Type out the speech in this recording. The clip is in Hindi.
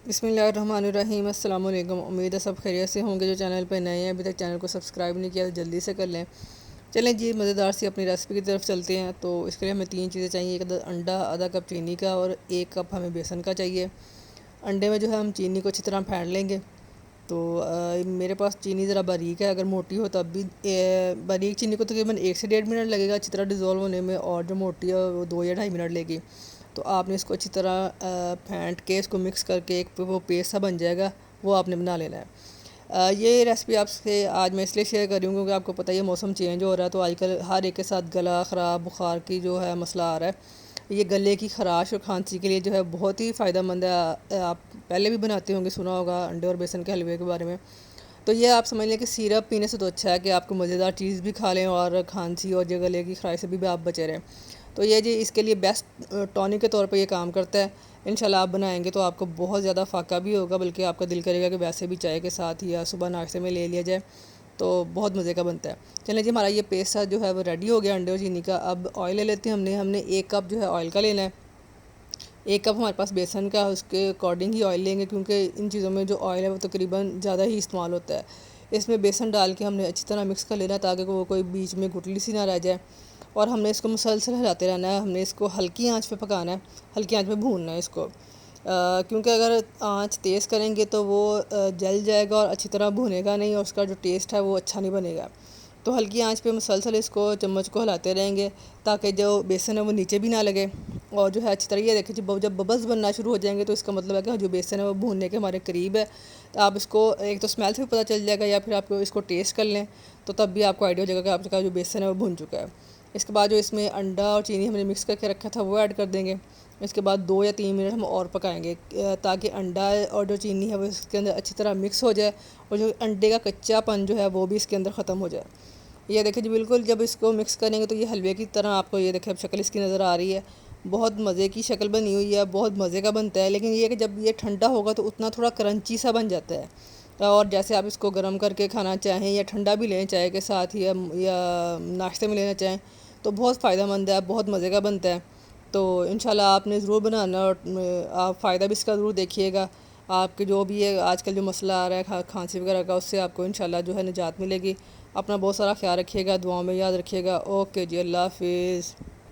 बिस्मिल्लाहिर्रहमानिर्रहीम। अस्सलाम वालेकुम। उम्मीद है सब खैरियत से होंगे। जो चैनल पर नए हैं, अभी तक चैनल को सब्सक्राइब नहीं किया तो जल्दी से कर लें। चलें जी, मज़ेदार सी अपनी रेसिपी की तरफ चलते हैं। तो इसके लिए हमें 3 चीज़ें चाहिए। एक अंडा, आधा कप चीनी का और 1 कप हमें बेसन का चाहिए। अंडे में जो है हम चीनी को अच्छी तरह फेंट लेंगे। तो मेरे पास चीनी ज़रा बारीक है, अगर मोटी हो तब भी बारीक चीनी को तकरीबन 1 से 1.5 मिनट लगेगा अच्छी तरह डिज़ोल्व होने में, और जो मोटी है वो 2 या ढाई मिनट लेगी। तो आपने इसको अच्छी तरह फेंट के इसको मिक्स करके एक वो पेस्ट सा बन जाएगा, वो आपने बना लेना है। ये रेसिपी आपसे आज मैं इसलिए शेयर कर रही हूँ क्योंकि आपको पता ही है मौसम चेंज हो रहा है, तो आजकल हर एक के साथ गला ख़राब, बुखार की जो है मसला आ रहा है। ये गले की खराश और खांसी के लिए जो है बहुत ही फ़ायदेमंद है। आप पहले भी बनाते होंगे, सुना होगा अंडे और बेसन के हलवे के बारे में। तो ये आप समझ लें कि सिरप पीने से तो अच्छा है कि आपको मज़ेदार चीज़ भी खा लें और खांसी और जो गले की खराश से भी आप बचे रहें। तो ये जी इसके लिए बेस्ट टॉनिक के तौर पे ये काम करता है। इंशाल्लाह आप बनाएंगे तो आपको बहुत ज़्यादा फ़ायदा भी होगा, बल्कि आपका दिल करेगा कि वैसे भी चाय के साथ या सुबह नाश्ते में ले लिया जाए, तो बहुत मज़े का बनता है। चलें जी, हमारा ये पेस्ट जो है वो रेडी हो गया अंडे और चीनी का। अब ऑयल ले लेते हैं। हमने 1 कप जो है ऑयल का लेना है। 1 कप हमारे पास बेसन का है, उसके अकॉर्डिंग ही ऑयल लेंगे, क्योंकि इन चीज़ों में जो ऑयल है वो तकरीबन ज़्यादा ही इस्तेमाल होता है। इसमें बेसन डाल के हमने अच्छी तरह मिक्स कर लेना है ताकि वो कोई बीच में गुठली सी ना रह जाए। और हमने इसको मुसलसल हिलाते रहना है। हमने इसको हल्की आंच पे पकाना है, हल्की आंच पे भूनना है इसको। क्योंकि अगर आंच तेज़ करेंगे तो वो जल जाएगा और अच्छी तरह भुनेगा नहीं, और उसका जो टेस्ट है वो अच्छा नहीं बनेगा। तो हल्की आंच पे मुसलसल इसको चम्मच को हिलाते रहेंगे ताकि जो बेसन है वो नीचे भी ना लगे। और जो है अच्छी तरह ये देखिए, जब बबल्स बनना शुरू हो जाएंगे तो इसका मतलब है कि जो बेसन है वो भूनने के हमारे करीब है। तो आप इसको एक तो स्मेल से भी पता चल जाएगा, या फिर आपको इसको टेस्ट कर लें तो तब भी आपको आइडिया हो जाएगा कि आपका जो बेसन है वो भुन चुका है। इसके बाद जो इसमें अंडा और चीनी हमने मिक्स करके रखा था वो ऐड कर देंगे। इसके बाद 2 या 3 मिनट हम और पकाएंगे, ताकि अंडा और जो चीनी है वो इसके अंदर अच्छी तरह मिक्स हो जाए, और जो अंडे का कच्चापन जो है वो भी इसके अंदर ख़त्म हो जाए। ये देखिए जी, बिल्कुल जब इसको मिक्स करेंगे तो ये हलवे की तरह आपको ये देखिए अब शक्ल इसकी नज़र आ रही है। बहुत मज़े की शक्ल बनी हुई है, बहुत मज़े का बनता है। लेकिन ये कि जब ये ठंडा होगा तो उतना थोड़ा क्रंची सा बन जाता है। और जैसे आप इसको गर्म करके खाना चाहें या ठंडा भी लें चाय के साथ, या नाश्ते में लेना चाहें, तो बहुत फ़ायदेमंद है, बहुत मज़े का बनता है। तो इंशाल्लाह आपने ज़रूर बनाना, और आप फ़ायदा भी इसका ज़रूर देखिएगा। आपके जो भी है आजकल जो मसला आ रहा है खांसी वगैरह का, उससे आपको इंशाल्लाह जो है निजात मिलेगी। अपना बहुत सारा ख्याल रखिएगा, दुआओं में याद रखिएगा। ओके जी, अल्लाह हाफिज़।